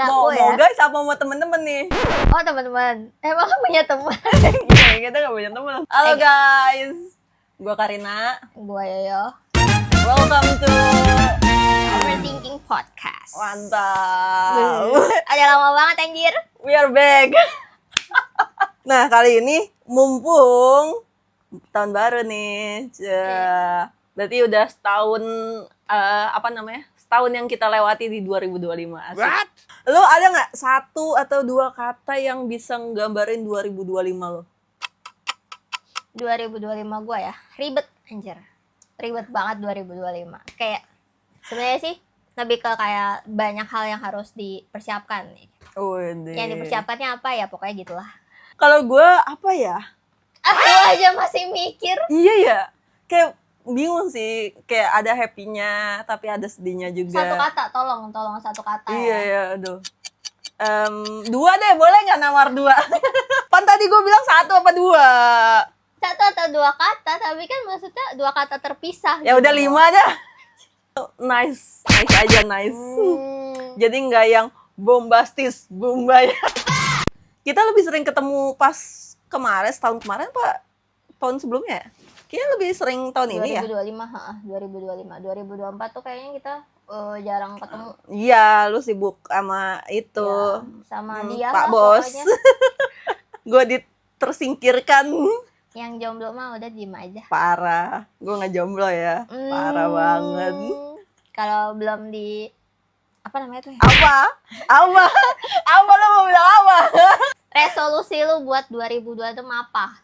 Mau guys apa mau temen-temen nih? Oh teman-teman, emang punya teman? Iya, kita gak punya temen. Halo guys, gue Karina. Gua Yoyo. Welcome to Overthinking Podcast. Mantap. Ada lama banget anjir. We are back. Nah kali ini mumpung tahun baru nih, berarti udah setahun setahun yang kita lewati di 2025. Asik. What? Lo ada nggak satu atau dua kata yang bisa nggambarin 2025 lo? 2025 gua ya, ribet anjir. Ribet banget 2025. Kayak sebenarnya sih lebih ke kayak banyak hal yang harus dipersiapkan nih. Yang dipersiapkannya apa ya, pokoknya gitulah. Kalau gue apa ya? Aku aja masih mikir. Iya ya, kayak bingung sih, kayak ada happy-nya tapi ada sedihnya juga. Satu kata, tolong satu kata. Iya ya, aduh. Dua deh, boleh nggak nawar dua? Kan tadi gue bilang satu apa dua? Satu atau dua kata, tapi kan maksudnya dua kata terpisah. Ya gitu. udah 5 dah. Nice aja, nice. Jadi nggak yang bombastis, bombay. Kita lebih sering ketemu pas kemarin, setahun kemarin apa tahun sebelumnya ya? Kayaknya lebih sering tahun ini ya? 2024 tuh kayaknya kita jarang ketemu. Iya, lu sibuk sama itu. Ya, sama dia Pak lah Bos. pokoknya. Gue tersingkirkan. Yang jomblo mah udah diem aja. Parah. Gue nggak jomblo ya. Parah banget. Kalau belum di apa namanya tuh ya? Apa lo mau bilang apa? Resolusi lu buat 2026 apa?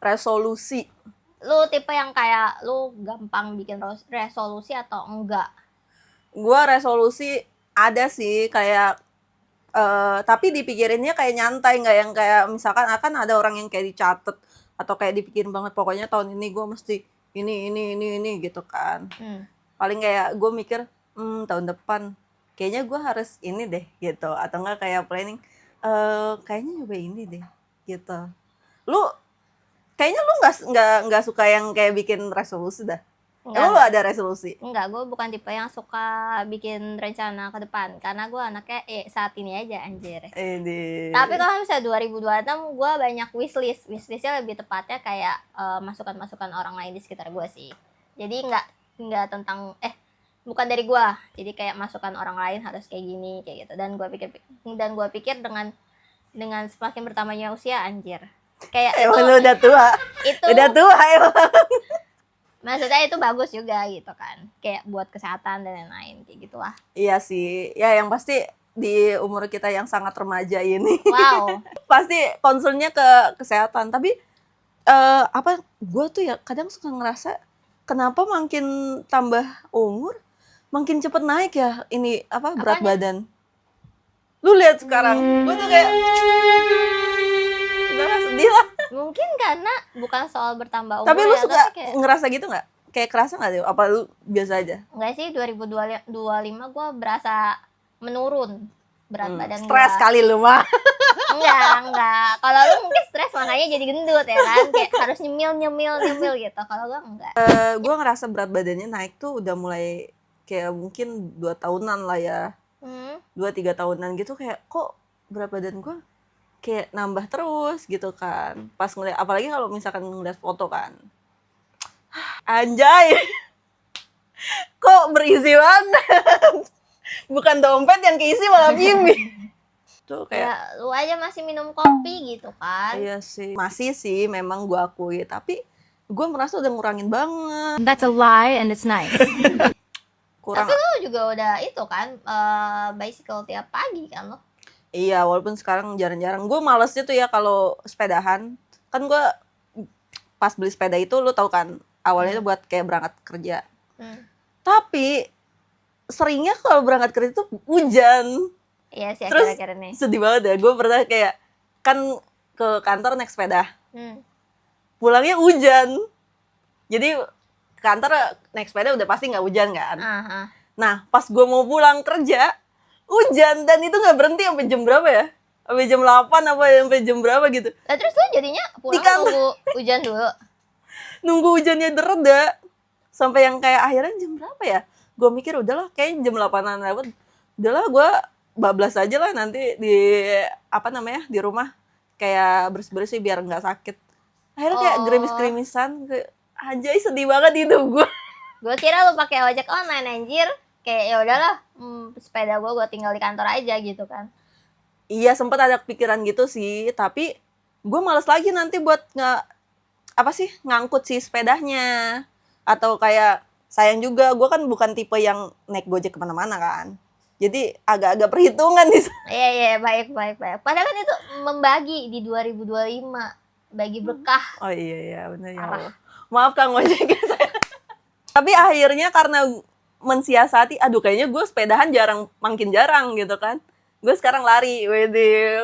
Resolusi. Lu tipe yang kayak lu gampang bikin resolusi atau enggak? Gua resolusi ada sih kayak tapi dipikirinnya kayak nyantai, nggak yang kayak misalkan akan ada orang yang kayak dicatat atau kayak dipikirin banget, pokoknya tahun ini gue mesti ini gitu kan. Paling kayak gue mikir tahun depan kayaknya gue harus ini deh gitu, atau enggak kayak planning kayaknya nyoba ini deh gitu. Kayaknya lu nggak suka yang kayak bikin resolusi dah. Emang lu ada resolusi? Enggak, gue bukan tipe yang suka bikin rencana ke depan. Karena gue anaknya saat ini aja anjir. Tapi kalau misalnya 2026 gue banyak wishlist. Wishlistnya lebih tepatnya kayak masukan-masukan orang lain di sekitar gue sih. Jadi enggak tentang bukan dari gue. Jadi kayak masukan orang lain harus kayak gini, kayak gitu. Dan gue pikir dengan semakin bertambahnya usia anjir. Kayak emang lu udah tua. Udah tua emang. Maksudnya itu bagus juga gitu kan, kayak buat kesehatan dan lain-lain kayak gitulah. Iya sih, ya yang pasti di umur kita yang sangat remaja ini, wow, pasti concernnya ke kesehatan. Tapi gue tuh ya kadang suka ngerasa kenapa makin tambah umur makin cepet naik ya ini berat badan. Lu lihat sekarang, gue tuh kayak udah sedih lah. Mungkin karena bukan soal bertambah umur. Tapi lu ya, suka kayak ngerasa gitu nggak? Kayak kerasa nggak tuh? Apa lu biasa aja? Enggak sih, 2025 gue berasa menurun berat badan gue. Stres kali lu mah. Enggak. Kalau lu mungkin stres makanya jadi gendut ya kan? Kayak harus nyemil gitu. Kalau gue enggak. Gue ngerasa berat badannya naik tuh udah mulai kayak mungkin 2 tahunan lah ya. 2-3 tahunan gitu, kayak kok berat badan gue kayak nambah terus gitu kan. Pas ngeliat, apalagi kalau misalkan ngeliat foto kan. Anjay. Kok berisi banget. Bukan dompet yang keisi malah Bimbi. Tuh kayak ya, lu aja masih minum kopi gitu kan. Iya sih. Masih sih memang gue akui, tapi gue merasa udah ngurangin banget. That's a lie and it's nice. Kurang. Tapi lu juga udah itu kan bicycle tiap pagi kan lo. Iya, walaupun sekarang jarang-jarang. Gue malesnya tuh ya kalau sepedahan. Kan gue pas beli sepeda itu, lu tau kan, awalnya itu buat kayak berangkat kerja. Tapi seringnya kalau berangkat kerja itu hujan. Iya sih, Terus akhir-akhir ini. sedih banget ya. Gue pernah kayak kan ke kantor naik sepeda. Pulangnya hujan. Jadi ke kantor naik sepeda udah pasti nggak hujan kan. Nah, pas gue mau pulang kerja hujan, dan itu nggak berhenti sampai jam berapa ya? Sampai jam 8 apa sampai jam berapa gitu. Nah, terus lu jadinya pulang nunggu hujan dulu. Nunggu hujannya reda. Sampai yang kayak akhirnya jam berapa ya? Gue mikir udahlah, kayak jam 8-an lewat. Udahlah gue bablas aja lah nanti di apa namanya di rumah kayak bersih-bersih biar nggak sakit. Akhirnya kayak gerimis-gerimisan, kayak anjay sedih banget hidup gue. Gue kira lu pakai ojek online anjir. Kayak ya udahlah, sepeda gue tinggal di kantor aja gitu kan. Iya sempet ada pikiran gitu sih, tapi gue males lagi nanti buat ngangkut si sepedanya. Atau kayak sayang juga, gue kan bukan tipe yang naik Gojek kemana-mana kan. Jadi agak-agak perhitungan nih. Iya, baik. Padahal kan itu membagi di 2025, bagi berkah. Oh iya benar ya Allah. Maaf Kang Ojek. Tapi akhirnya karena mensiasati, aduh kayaknya gue sepedahan makin jarang gitu kan. Gue sekarang lari,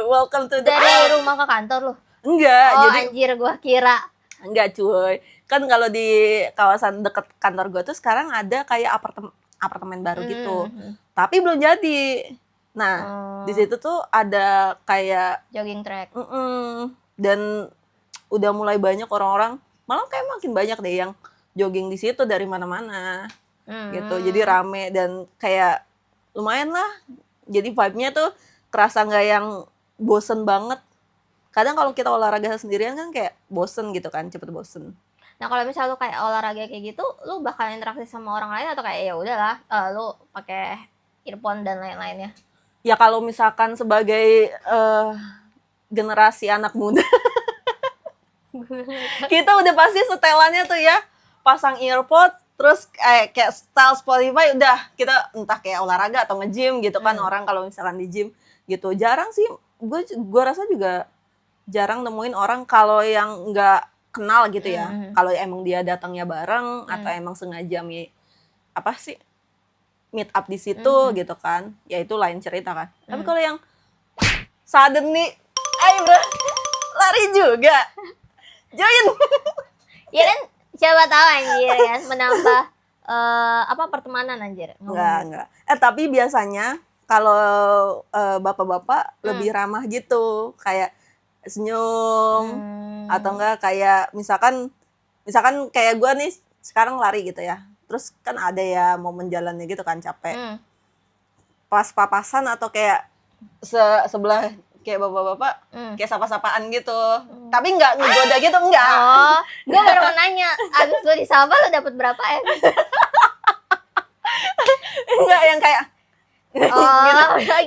welcome to dari rumah ke kantor lu. Enggak, jadi anjir gue kira. Enggak cuy. Kan kalau di kawasan deket kantor gue tuh sekarang ada kayak apartemen baru gitu. Tapi belum jadi. Nah, di situ tuh ada kayak jogging track. Dan udah mulai banyak orang-orang, malah kayak makin banyak deh yang jogging di situ dari mana-mana. Gitu. Jadi rame dan kayak lumayan lah. Jadi vibe-nya tuh kerasa nggak yang bosen banget. Kadang kalau kita olahraga sendirian kan kayak bosen gitu kan, cepet bosen. Nah kalau misalnya lu kayak olahraga kayak gitu, lu bakal interaksi sama orang lain atau kayak ya udahlah, lu pakai earphone dan lain-lainnya? Ya kalau misalkan sebagai generasi anak muda, kita udah pasti setelannya tuh ya pasang earphone, terus kayak style Spotify udah kita entah kayak olahraga atau nge-gym gitu kan. Orang kalau misalkan di gym gitu jarang sih, gue rasa juga jarang nemuin orang kalau yang nggak kenal gitu ya. Kalau emang dia datangnya bareng atau emang sengaja meet up di situ gitu kan, ya itu lain cerita kan. Tapi kalau yang sudden nih, ayo bro, lari juga, join. Ya kan, siapa tahu anjir kan menambah pertemanan anjir. Enggak. Tapi biasanya kalau bapak-bapak lebih ramah gitu, kayak senyum atau enggak kayak misalkan kayak gue nih sekarang lari gitu ya, terus kan ada ya momen jalannya gitu kan capek, pas papasan atau kayak sebelah kayak bapak-bapak kayak sapa-sapaan gitu, tapi nggak ngegoda gitu, enggak. Gue baru mau nanya, abis lu disapa lu dapet berapa ya? Enggak yang kayak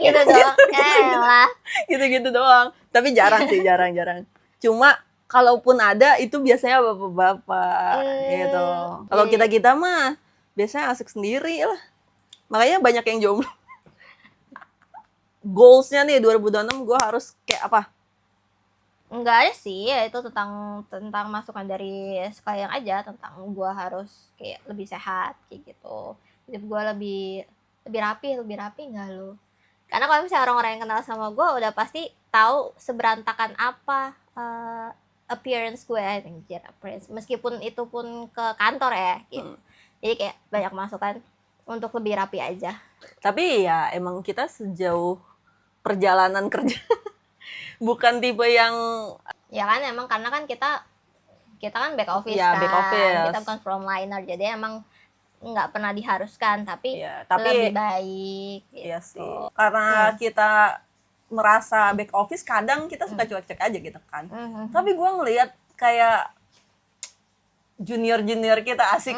gitu doang. Gitu doang. Tapi jarang sih, jarang. Cuma kalaupun ada itu biasanya bapak-bapak gitu. Kalau kita mah biasanya asik sendiri lah. Makanya banyak yang jomblo. Goals-nya nih 2026 gue harus kayak apa? Enggak ada sih, ya itu tentang masukan dari sekalian aja, tentang gue harus kayak lebih sehat kayak gitu. Hidup gue lebih rapi enggak lu? Karena kalau misalnya orang-orang yang kenal sama gue udah pasti tahu seberantakan apa appearance gue, meskipun itu pun ke kantor ya gitu. Jadi kayak banyak masukan untuk lebih rapi aja. Tapi ya emang kita sejauh perjalanan kerja bukan tipe yang ya kan, emang karena kan kita kan back office ya, kan, back office. kita bukan frontliner, jadi emang nggak pernah diharuskan, tapi lebih baik gitu. Iya sih, karena kita merasa back office kadang kita suka cuek-cuek aja gitu kan. Tapi gue ngelihat kayak junior kita asik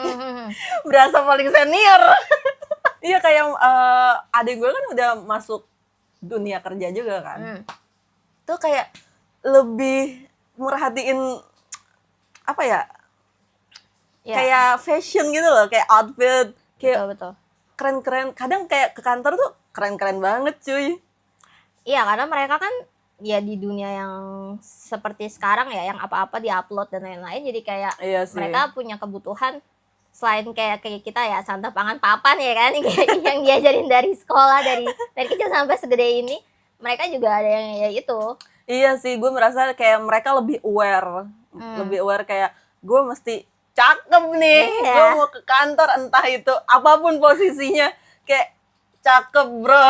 berasa paling senior. Iya kayak adik gue kan udah masuk dunia kerja juga kan. Tuh kayak lebih merhatiin apa ya? Kayak fashion gitu loh, kayak outfit, kayak betul. Keren-keren. Kadang kayak ke kantor tuh keren-keren banget cuy. Iya, karena mereka kan ya di dunia yang seperti sekarang ya, yang apa-apa diupload dan lain-lain, jadi kayak mereka punya kebutuhan selain kayak kita ya, santap pangan papan ya kan, yang diajarin dari sekolah, dari kecil sampai segede ini, mereka juga ada yang ya itu. Iya sih, gue merasa kayak mereka lebih aware, kayak gue mesti cakep nih, gue mau ke kantor entah itu apapun posisinya, kayak cakep bro.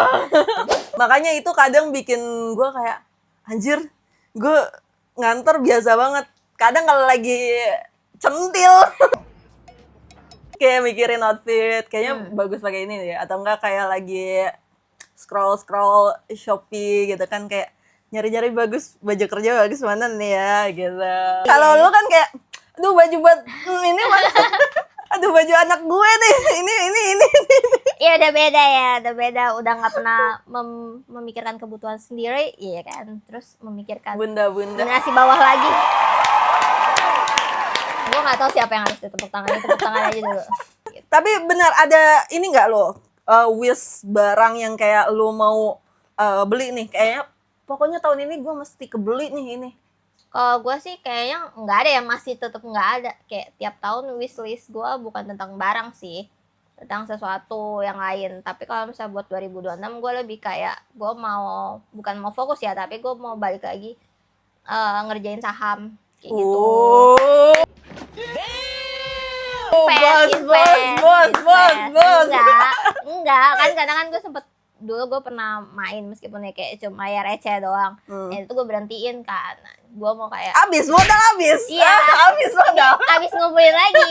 Makanya itu kadang bikin gue kayak anjir, gue ngantor biasa banget. Kadang kalau lagi centil kayak mikirin outfit, kayaknya bagus pakai ini ya, atau enggak kayak lagi scroll Shopee gitu kan, kayak nyari-nyari bagus, baju kerja bagus mana nih ya gitu. Kalau lu kan kayak aduh baju buat ini mana aduh baju anak gue nih ini. Iya udah beda, udah nggak pernah memikirkan kebutuhan sendiri, iya kan, terus memikirkan Bunda generasi bawah lagi. Gue nggak tahu siapa yang harus tepuk tangan aja dulu. Tapi benar ada ini nggak lo wish barang yang kayak lo mau beli nih, kayak pokoknya tahun ini gue mesti kebeli nih ini. Kalau gue sih kayaknya nggak ada ya, masih tetap nggak ada. Kayak tiap tahun wishlist gue bukan tentang barang sih, tentang sesuatu yang lain. Tapi kalau misalnya buat 2026 gue lebih kayak gue bukan mau fokus ya, tapi gue mau balik lagi ngerjain saham kayak gitu. Bos. Enggak, kan kadang kan gue sempet dulu gue pernah main meskipun ya kayak cuma ya receh doang. Itu gue berhentiin kan. Gue mau kayak habis modal. Iya, habis modal. Habis ngumpulin lagi.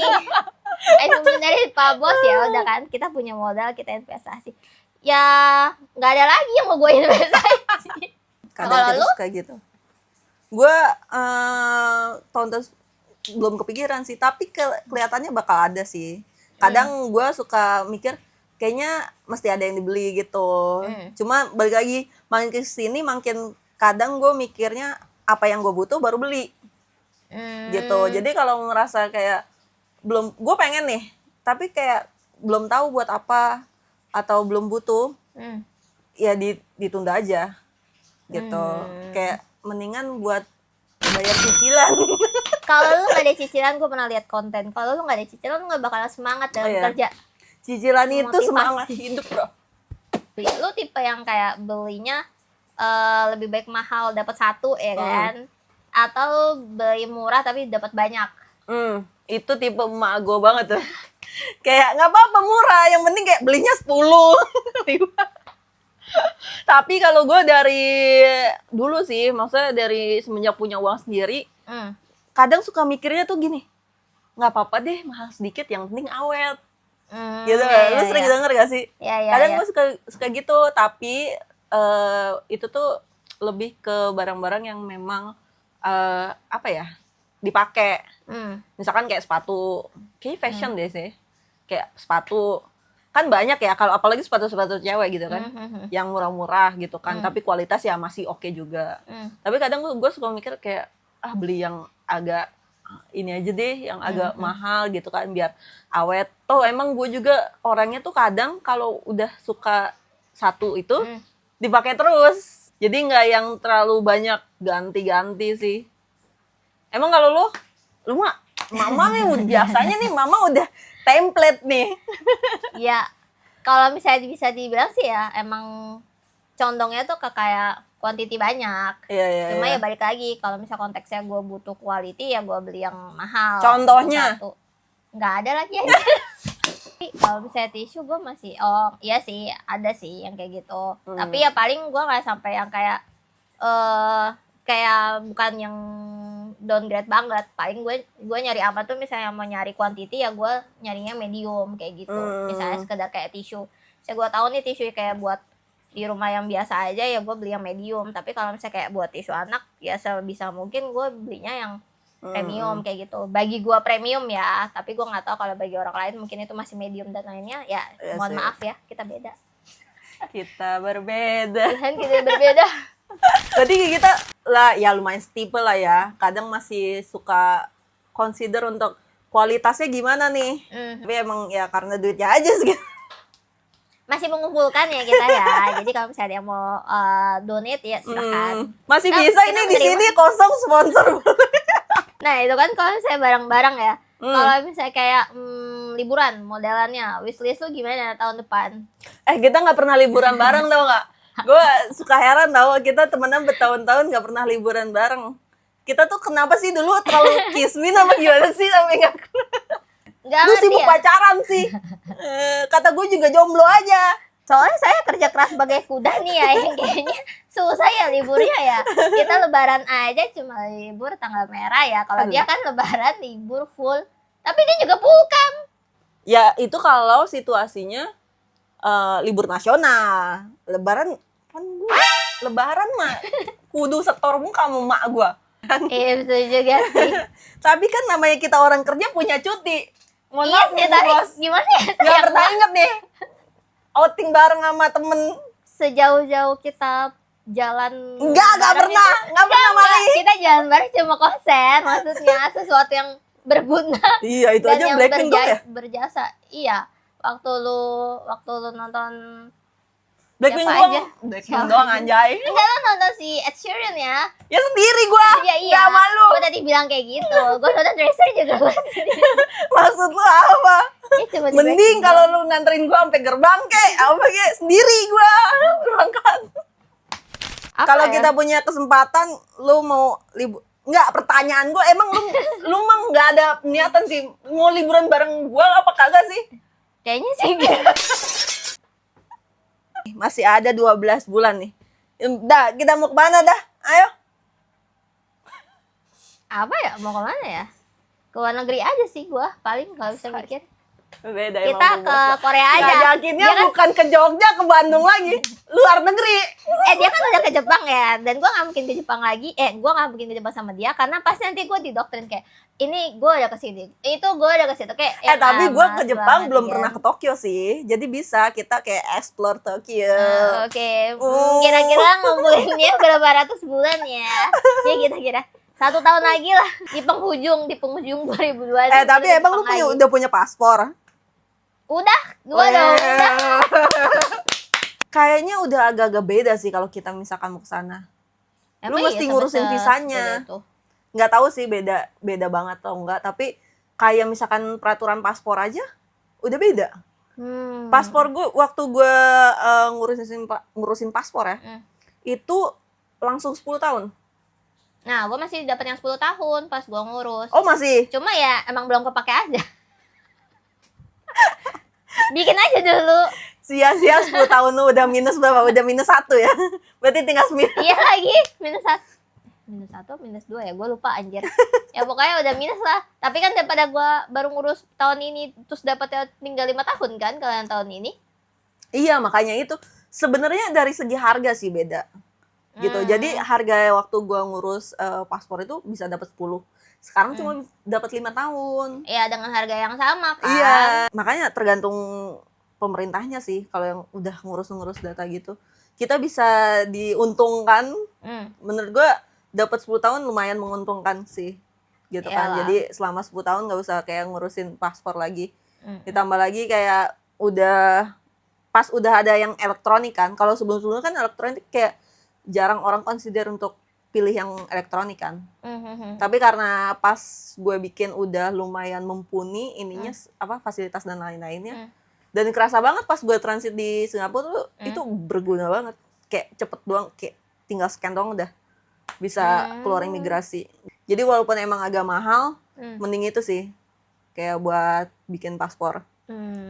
Ngumpulin dari Pak Bos ya udah kan, kita punya modal, kita investasi. Ya nggak ada lagi yang mau gue investasi. Kadang kita suka gitu. Gue tahun belum kepikiran sih, tapi kelihatannya bakal ada sih. Kadang gue suka mikir kayaknya mesti ada yang dibeli gitu. Cuma balik lagi makin kesini makin kadang gue mikirnya apa yang gue butuh baru beli gitu. Jadi kalau ngerasa kayak belum, gue pengen nih tapi kayak belum tahu buat apa atau belum butuh, ya ditunda aja gitu. Kayak mendingan buat bayar cicilan. Kalau lu nggak ada cicilan, gue pernah lihat konten, kalau lu nggak ada cicilan lu nggak bakalan semangat dalam kerja. Cicilan itu Motivasi. semangat hidup, bro. Lu tipe yang kayak belinya lebih baik mahal dapat satu ya kan, atau beli murah tapi dapat banyak? Itu tipe emak gue banget tuh. Kayak nggak apa-apa murah, yang penting kayak belinya 10. Tapi kalau gue dari dulu sih, maksudnya dari semenjak punya uang sendiri, kadang suka mikirnya tuh gini, nggak apa-apa deh mahal sedikit, yang penting awet. Gitu. Lu sering denger gak sih? Kadang gue suka gitu, tapi itu tuh lebih ke barang-barang yang memang apa ya, dipakai. Misalkan kayak sepatu, kayak fashion deh sih, kayak sepatu kan banyak ya, kalau apalagi sepatu-sepatu cewek gitu kan, yang murah-murah gitu kan, tapi kualitas ya masih oke juga. Tapi kadang gue suka mikir kayak beli yang agak ini aja deh, yang agak mahal gitu kan, biar awet. Toh emang gue juga orangnya tuh kadang kalau udah suka satu itu dipakai terus, jadi nggak yang terlalu banyak ganti-ganti sih. Emang kalau lu mah mama nih biasanya nih mama udah template nih. Ya kalau misalnya bisa dibilang sih ya emang condongnya tuh ke kayak quantity banyak. Cuma ya balik lagi, kalau misalnya konteksnya gue butuh quality ya gue beli yang mahal. Contohnya? Nggak ada lagi aja. Kalau misalnya tisu gue masih, iya sih ada sih yang kayak gitu. Tapi ya paling gue nggak sampai yang kayak kayak bukan yang downgrade banget. Paling gue nyari apa tuh misalnya mau nyari quantity ya gue nyarinya medium kayak gitu. Misalnya sekedar kayak tisu. Saya gue tahu nih tisu kayak buat di rumah yang biasa aja ya gue beli yang medium. Tapi kalau misalnya kayak buat tisu anak ya sebisa mungkin gue belinya yang premium kayak gitu. Bagi gue premium ya, tapi gue nggak tahu kalau bagi orang lain mungkin itu masih medium dan lainnya ya. Mohon maaf ya, kita beda. Kita berbeda. Tuhan, kita berbeda. Berarti kita lah ya lumayan tipe lah ya. Kadang masih suka consider untuk kualitasnya gimana nih. Tapi emang ya karena duitnya aja segitu. Masih mengumpulkan ya kita ya. Jadi kalau misalnya dia mau donate ya silakan. Masih bisa ini di sini kosong sponsor. Nah itu kan kalau misalnya barang-barang ya. Kalau misalnya kayak liburan modelannya, wishlist lu gimana tahun depan? Kita nggak pernah liburan bareng tau nggak? Gue suka heran tau, kita temenan bertahun-tahun nggak pernah liburan bareng. Kita tuh kenapa sih dulu terlalu kismin apa gimana sih sampai nggak? Gue sibuk pacaran sih. Kata gue juga jomblo aja. Soalnya saya kerja keras sebagai kuda nih ya, yang kayaknya susah ya liburnya ya. Kita lebaran aja cuma libur tanggal merah ya. Kalau dia kan lebaran libur full. Tapi dia juga pulang. Ya itu kalau situasinya libur nasional. Lebaran mah kudu setor muka sama mak gua. Iya betul juga sih. Tapi kan namanya kita orang kerja punya cuti. Mohon Iya maaf sih, nih, tapi bos. gimana ya? Gak sayang pernah inget nih. Outing bareng sama temen. Sejauh-jauh kita jalan Gak bareng pernah. Gak pernah, enggak, Mali. kita jalan bareng cuma konser, maksudnya sesuatu yang berguna Iya, itu dan aja yang Blackpink dong ya. berjasa. Iya, waktu lu nonton Blackpink siapa doang. aja? Blackpink Siapa doang aja? anjay. Enggak, lo nonton si Ed Sheeran ya? Ya sendiri gua. Iya iya. Gak malu. Gue tadi bilang kayak gitu. Gue nonton Tracer juga gua sendiri. Maksud lu apa? Ya, cuma di Mending Blackpink kalau doang. lu nganterin gua sampai gerbang kek, apa kek sendiri gua berangkat. Apa Kalau ya? kita punya kesempatan, lu mau libur? Enggak, pertanyaan gua emang lu mah nggak ada niatan sih mau liburan bareng gua apa kagak sih? Kayaknya sih enggak. Masih ada 12 bulan nih. Dah, kita mau kemana dah? Ayo. Apa ya? Mau kemana ya? Ke luar negeri aja sih gua paling kalau bisa mikir. Beda Kita ke Korea aja. Ngajakinnya Dia kan, bukan ke Jogja, ke Bandung lagi. Luar negeri. dia kan udah ke Jepang ya, dan gua nggak mungkin ke Jepang lagi. Gua nggak mungkin ke Jepang sama dia karena pasti nanti gua didoktrin kayak ini gua udah ke sini, itu gua udah ke situ kayak. Tapi gua ke males Jepang banget, belum ya. pernah ke Tokyo sih. Jadi bisa kita kayak explore Tokyo. Oke. Kira-kira ngumpulinnya berapa ratus bulan ya? Ya kira-kira 1 tahun lagi lah di penghujung 2020. Tapi emang lu udah punya paspor? Udah, gua dong. Udah. Kayaknya udah agak-agak beda sih kalau kita misalkan mau ke sana. Lu Emang mesti iya, ngurusin sampai visanya. sepeda itu? Nggak tahu sih beda banget atau enggak, tapi kayak misalkan peraturan paspor aja udah beda. Paspor gue waktu gue ngurusin paspor ya, itu langsung 10 tahun. Nah, gua masih dapat yang 10 tahun pas gua ngurus. Oh masih? Cuma ya emang belum kepake aja. Bikin aja dulu. Sia-sia 10 tahun lu udah minus berapa? Udah minus 1 ya? Berarti tinggal 9. Iya lagi, -1, -2 ya, gue lupa anjir. Ya pokoknya udah minus lah. Tapi kan daripada gue baru ngurus tahun ini terus dapatnya tinggal 5 tahun kan kalau yang tahun ini. Iya, makanya itu sebenarnya dari segi harga sih beda. Gitu. Jadi harga waktu gua ngurus paspor itu bisa dapat 10. Sekarang cuma dapat 5 tahun. Ya dengan harga yang sama kan. Iya, makanya tergantung pemerintahnya sih kalau yang udah ngurus-ngurus data gitu. Kita bisa diuntungkan. Menurut gua dapat 10 tahun lumayan menguntungkan sih. Gitu kan. Iyalah. Jadi selama 10 tahun nggak usah kayak ngurusin paspor lagi. Ditambah lagi kayak pas udah ada yang elektronik kan. Kalau sebelum-sebelumnya kan elektronik kayak jarang orang consider untuk pilih yang elektronik kan. Tapi karena pas gue bikin udah lumayan mumpuni ininya fasilitas dan lain-lainnya. Dan kerasa banget pas gue transit di Singapura tuh itu berguna banget. Kayak cepet doang, kayak tinggal scan doang udah bisa keluar imigrasi. Jadi walaupun emang agak mahal, mending itu sih kayak buat bikin paspor.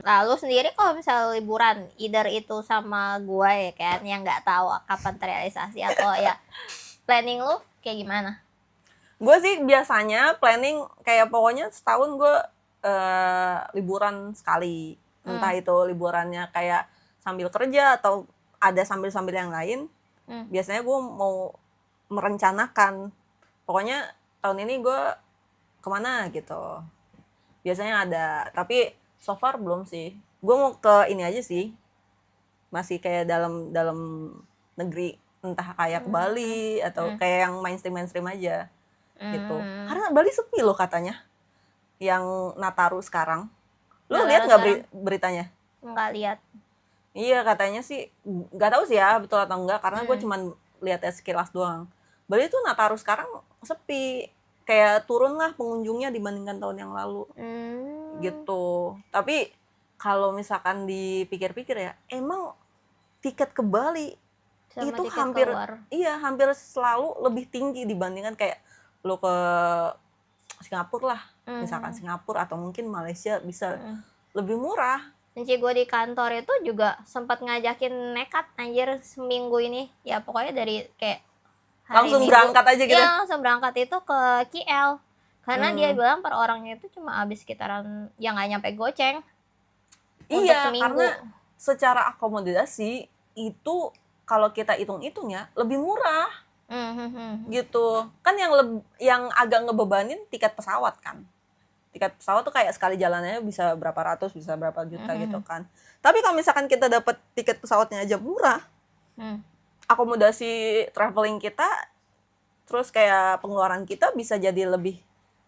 Lalu sendiri kalau misalnya liburan, either itu sama gue ya kan, yang nggak tahu kapan terrealisasi atau ya planning lu kayak gimana? Gue sih biasanya planning kayak pokoknya setahun gue liburan sekali. Entah itu liburannya kayak sambil kerja atau ada sambil-sambil yang lain. Biasanya gue mau merencanakan. Pokoknya tahun ini gue kemana gitu. Biasanya ada, tapi so far belum sih. Gue mau ke ini aja sih. Masih kayak dalam negeri, entah kayak ke Bali atau kayak yang mainstream aja. Gitu. Karena Bali sepi loh katanya. Yang Nataru sekarang. Lu lihat nggak beritanya? Nggak lihat. Iya katanya sih, nggak tahu sih ya betul atau enggak. Karena gue cuman lihatnya sekilas doang. Bali tuh Nataru sekarang sepi. Kayak turun lah pengunjungnya dibandingkan tahun yang lalu. Gitu. Tapi kalau misalkan dipikir-pikir ya, emang tiket ke Bali Sama itu tiket hampir keluar. hampir selalu lebih tinggi dibandingkan kayak lo ke Singapura lah. Misalkan Singapura atau mungkin Malaysia bisa lebih murah. Kunci gue di kantor itu juga sempat ngajakin nekat anjir seminggu ini. Ya pokoknya dari kayak hari Langsung Minggu, berangkat aja gitu. Iya, langsung berangkat itu ke KL. Karena dia bilang per orangnya itu cuma habis sekitaran yang nggak nyampe goceng. Untuk Iya, seminggu. karena secara akomodasi itu kalau kita hitung-hitung ya lebih murah gitu kan. Yang agak ngebebanin tiket pesawat kan. Tiket pesawat tuh kayak sekali jalannya bisa berapa ratus, bisa berapa juta gitu kan. Tapi kalau misalkan kita dapat tiket pesawatnya aja murah, akomodasi traveling kita, terus kayak pengeluaran kita bisa jadi lebih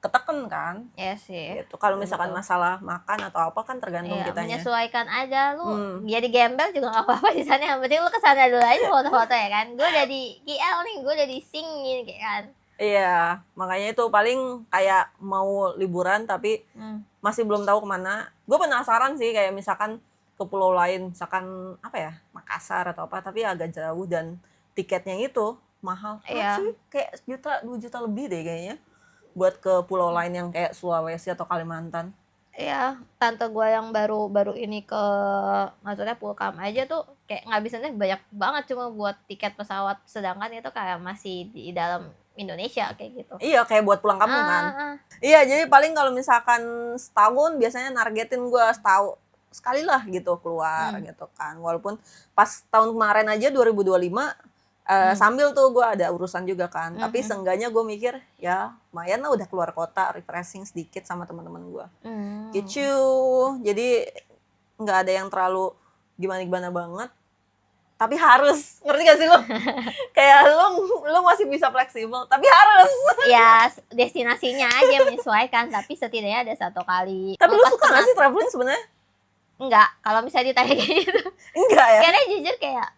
ketekan kan. Iya sih. Gitu. Kalau misalkan masalah makan atau apa kan tergantung Iya, kitanya. menyesuaikan aja lu. Jadi gembel juga gak apa-apa di sana. Yang penting lu kesana dulu aja foto-foto ya kan. Gue udah di KL nih, gue udah di Sing gini kayak kan. Iya, makanya itu paling kayak mau liburan tapi masih belum tahu kemana. Gue penasaran sih kayak misalkan ke pulau lain, misalkan apa ya, Makassar atau apa, tapi agak jauh dan tiketnya itu mahal. Iya. Sih kayak 2 juta lebih deh kayaknya buat ke pulau lain yang kayak Sulawesi atau Kalimantan. Iya, tante gue yang baru ini ke, maksudnya Pulkam aja tuh kayak ngabisinnya banyak banget cuma buat tiket pesawat, sedangkan itu kayak masih di dalam Indonesia kayak gitu. Iya, kayak buat pulang kampung kan. Iya, jadi paling kalau misalkan setahun biasanya nargetin gue setahun sekali lah gitu keluar gitu kan. Walaupun pas tahun kemarin aja 2025 sambil tuh gue ada urusan juga kan. Tapi seenggaknya gue mikir ya lumayan lah udah keluar kota, refreshing sedikit sama teman-teman gue. Gitu. Jadi nggak ada yang terlalu gimana-gimana banget. Tapi harus, ngerti gak sih lo? Kayak lo masih bisa fleksibel, tapi harus. Ya destinasinya aja menyesuaikan, tapi setidaknya ada satu kali. Tapi lo suka gak sih traveling sebenarnya? Enggak, kalau misalnya ditanya kayak gitu. Enggak ya? Karena jujur kayak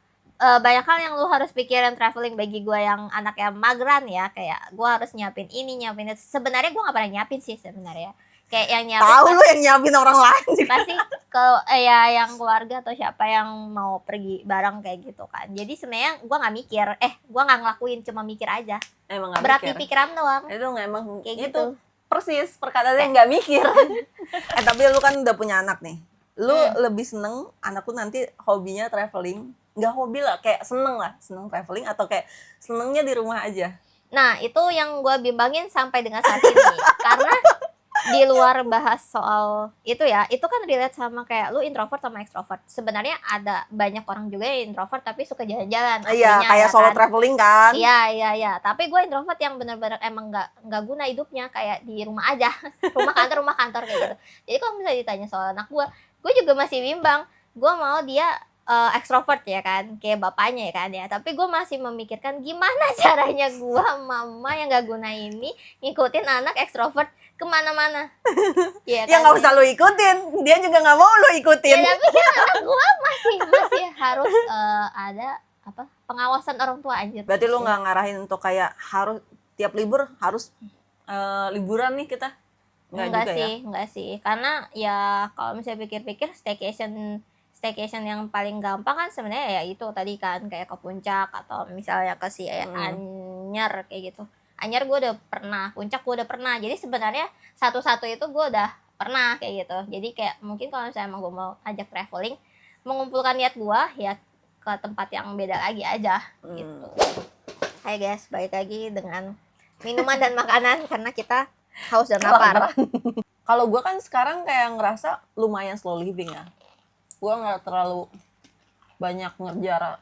banyak hal yang lu harus pikirin traveling bagi gue yang anaknya mageran ya. Kayak gue harus nyiapin ini, nyiapin itu. Sebenarnya gue gak pernah nyiapin sih sebenarnya. Kayak yang nyiapin tahu lu yang nyiapin orang lain juga. Pasti kalau ya yang keluarga atau siapa yang mau pergi bareng kayak gitu kan. Jadi sebenarnya gue nggak mikir, gue nggak ngelakuin, cuma mikir aja. Emang nggak berat mikir. di pikiran doang. Itu emang kayak itu gitu. Persis perkataannya nggak mikir. Tapi lu kan udah punya anak nih. Lu lebih seneng anak lu nanti hobinya traveling, nggak hobi lah, kayak seneng traveling atau kayak senengnya di rumah aja? Nah itu yang gue bimbangin sampai dengan saat ini. Karena di luar bahas soal itu ya, itu kan relate sama kayak lu introvert sama extrovert. Sebenarnya ada banyak orang juga yang introvert tapi suka jalan-jalan. Iya, kayak solo traveling kan? Iya. Tapi gue introvert yang benar-benar emang nggak guna hidupnya, kayak di rumah aja, rumah kantor kayak gitu. Jadi kalau misalnya ditanya soal anak gue juga masih bimbang. Gue mau dia extrovert ya kan, kayak bapaknya ya kan ya. Tapi gue masih memikirkan gimana caranya gue mama yang gak guna ini ngikutin anak extrovert kemana-mana. Ya nggak usah lu ikutin, dia juga nggak mau lu ikutin. Ya tapi kan anak gue masih harus ada apa pengawasan orang tua aja. Berarti lu nggak ngarahin untuk kayak harus tiap libur harus liburan nih kita? Enggak sih, karena ya kalau misalnya pikir-pikir staycation yang paling gampang kan sebenarnya ya itu tadi kan, kayak ke puncak atau misalnya ke si Anyar kayak gitu. Anyar gue udah pernah, puncak gue udah pernah. Jadi sebenarnya satu-satu itu gue udah pernah kayak gitu. Jadi kayak mungkin kalau misalnya emang gue mau ajak traveling, mengumpulkan niat gue ya ke tempat yang beda lagi aja gitu. Hai guys, balik lagi dengan minuman dan makanan karena kita haus dan lapar. Kalau gue kan sekarang kayak ngerasa lumayan slow living ya. Gue nggak terlalu banyak ngejar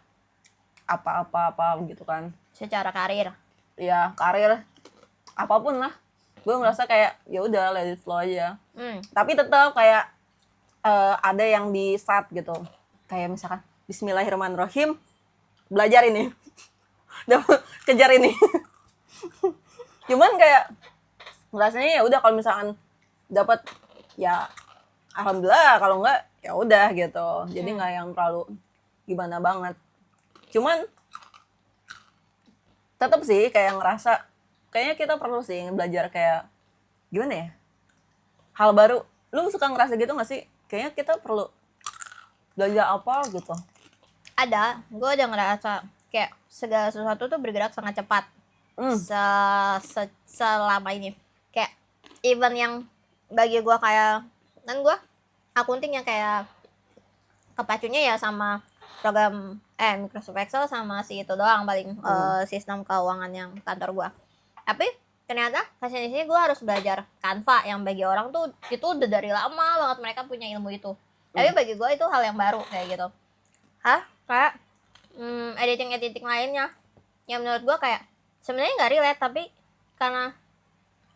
apa-apa gitu kan. Secara karir. Ya karir apapun lah. Gue ngerasa kayak ya udah let it flow aja. Tapi tetap kayak ada yang di start gitu. Kayak misalkan Bismillahirrahmanirrahim, belajar ini, kejar ini. Cuman kayak ngerasanya ya udah kalau misalkan dapat ya alhamdulillah, kalau enggak ya udah gitu. Jadi nggak yang terlalu gimana banget. Cuman tetap sih kayak ngerasa kayaknya kita perlu sih belajar kayak gimana ya, hal baru. Lu suka ngerasa gitu nggak sih? Kayaknya kita perlu belajar apa gitu. Ada, gue udah ngerasa kayak segala sesuatu tuh bergerak sangat cepat. Selama ini kayak even yang bagi gue kayak, dan gue akunting yang kayak kepacunya ya sama program Microsoft Excel sama si itu doang paling sistem keuangan yang kantor gue. Tapi ternyata kasih di sini gue harus belajar Canva yang bagi orang tuh itu udah dari lama banget mereka punya ilmu itu. Tapi bagi gue itu hal yang baru kayak gitu. Kayak editing lainnya yang menurut gue kayak sebenarnya nggak relate, tapi karena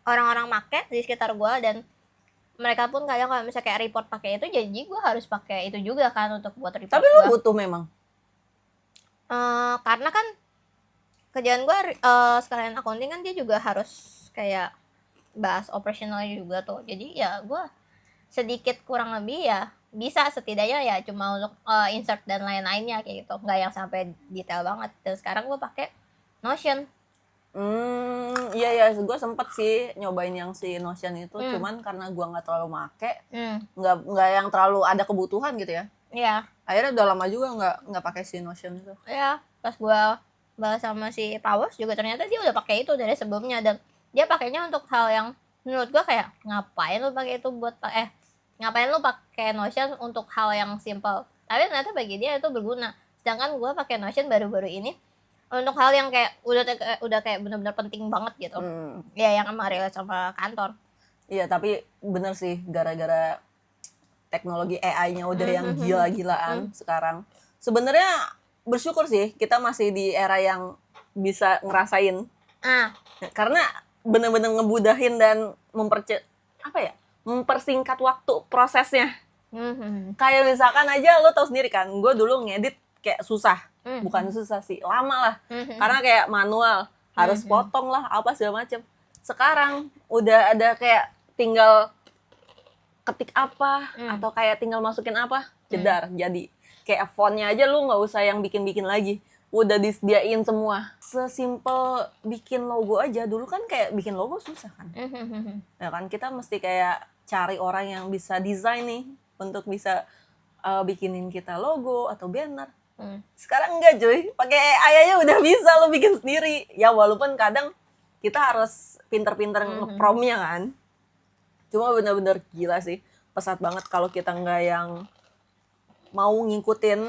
orang-orang make di sekitar gue dan mereka pun kadang kalau misalnya kayak report pakai itu, jadi gue harus pakai itu juga kan untuk buat report. Tapi lu butuh memang. Karena kan kerjaan gue sekalian accounting kan, dia juga harus kayak bahas operasionalnya juga tuh. Jadi ya gue sedikit kurang lebih ya bisa setidaknya ya cuma untuk insert dan lain-lainnya kayak gitu, nggak yang sampai detail banget. Dan sekarang gue pakai Notion. Iya, gue sempet sih nyobain yang si Notion itu, cuman karena gue nggak terlalu make, nggak yang terlalu ada kebutuhan gitu ya. Iya. Akhirnya udah lama juga nggak pakai si Notion itu. Iya, pas gue bahas sama si Pawos juga ternyata dia udah pakai itu dari sebelumnya, dan dia pakainya untuk hal yang menurut gue kayak ngapain lu pakai itu buat ngapain lu pakai Notion untuk hal yang simple, tapi ternyata bagi dia itu berguna. Sedangkan gue pakai Notion baru-baru ini untuk hal yang kayak udah kayak benar-benar penting banget gitu. Ya yang emang relate sama kantor. Iya, tapi bener sih gara-gara teknologi AI-nya udah yang gila-gilaan sekarang. Sebenarnya bersyukur sih kita masih di era yang bisa ngerasain. Karena bener-bener ngebudahin dan mempersingkat waktu prosesnya. Kayak misalkan aja lo tau sendiri kan, gue dulu ngedit kayak susah. Bukan susah sih, lama lah. Karena kayak manual, harus potong lah, apa segala macem. Sekarang udah ada kayak tinggal ketik apa, atau kayak tinggal masukin apa, jedar, jadi. Kayak fontnya aja lu gak usah yang bikin-bikin lagi. Udah disediain semua. Sesimpel bikin logo aja, dulu kan kayak bikin logo susah kan. Ya kan, kita mesti kayak cari orang yang bisa desain nih, untuk bisa bikinin kita logo atau banner. Sekarang enggak cuy, pakai AI aja udah bisa lo bikin sendiri. Ya walaupun kadang kita harus pinter-pinter nge-promnya kan. Cuma bener-bener gila sih, pesat banget kalau kita nggak yang mau ngikutin.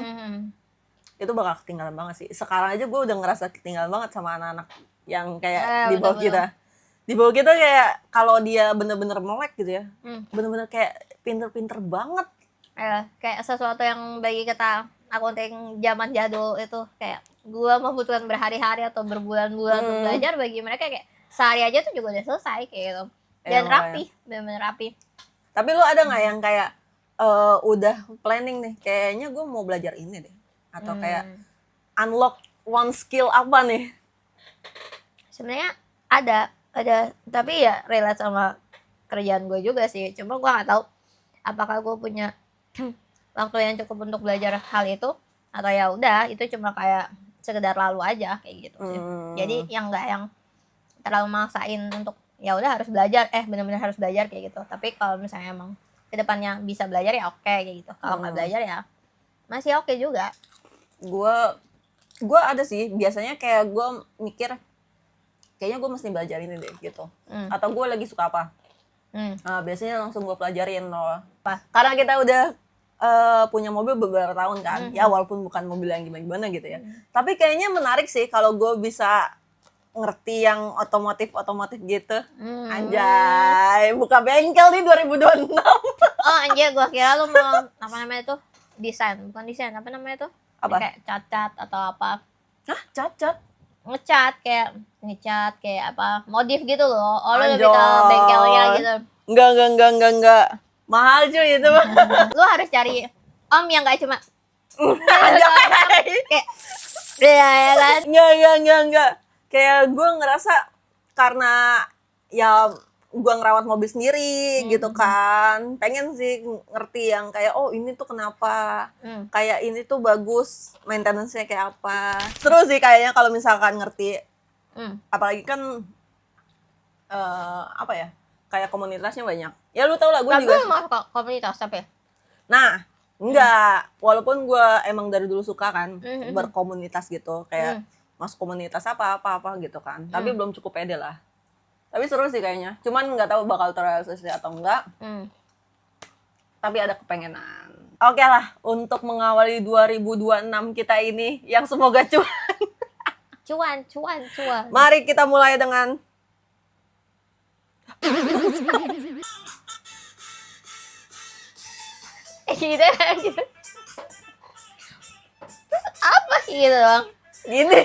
Itu bakal ketinggalan banget sih. Sekarang aja gue udah ngerasa ketinggalan banget sama anak-anak yang kayak di bawah kita. Di bawah kita kayak kalau dia bener-bener melek gitu ya, bener-bener kayak pinter-pinter banget. Kayak sesuatu yang bagi kita accounting zaman jadul itu kayak gue membutuhkan berhari-hari atau berbulan-bulan untuk belajar, bagi mereka kayak sehari aja tuh juga udah selesai kayak gitu. Dan rapi, bener-bener rapi. Tapi lu ada nggak yang kayak udah planning nih, kayaknya gue mau belajar ini deh, atau kayak unlock one skill apa nih? Sebenarnya ada, tapi ya relate sama kerjaan gue juga sih. Cuma gue nggak tahu apakah gue punya waktu yang cukup untuk belajar hal itu, atau ya udah itu cuma kayak sekedar lalu aja kayak gitu sih. Jadi yang nggak yang terlalu maksain untuk ya udah harus belajar, benar-benar harus belajar kayak gitu. Tapi kalau misalnya emang kedepannya bisa belajar ya oke kayak gitu. Kalau nggak belajar ya masih oke juga. Gue ada sih biasanya kayak gue mikir kayaknya gue mesti belajar ini deh gitu. Atau gue lagi suka apa. Nah, biasanya langsung gue pelajarin loh. Karena kita udah punya mobil beberapa tahun kan. Ya walaupun bukan mobil yang gimana-gimana gitu ya. Tapi kayaknya menarik sih kalau gue bisa ngerti yang otomotif gitu. Anjay, buka bengkel nih 2026. Anjay, gue kira lu mau apa namanya tuh, bukan desain, apa namanya tuh, kayak cat atau apa. Hah, cat? Ngecat kayak apa, modif gitu loh. Lu lebih ke bengkelnya gitu. Enggak. Mahal cuy itu. Lu harus cari om yang gak cuma kayak ya kan. Enggak. Kayak gue ngerasa karena ya gue ngerawat mobil sendiri gitu kan, pengen sih ngerti yang kayak ini tuh kenapa, kayak ini tuh bagus, maintenance-nya kayak apa. Terus sih kayaknya kalau misalkan ngerti, apalagi kan kayak komunitasnya banyak. Ya lu tau lah gue juga. Tapi mau komunitas tapi. Nah, enggak. Walaupun gue emang dari dulu suka kan berkomunitas gitu, kayak masuk komunitas apa gitu kan. Tapi belum cukup pede lah. Tapi seru sih kayaknya. Cuman nggak tahu bakal terrealisasi atau enggak. Tapi ada kepengenan. Oke lah, untuk mengawali 2026 kita ini yang semoga cuan. Mari kita mulai dengan gitu gitu. Terus apa sih gitu doang? Gini.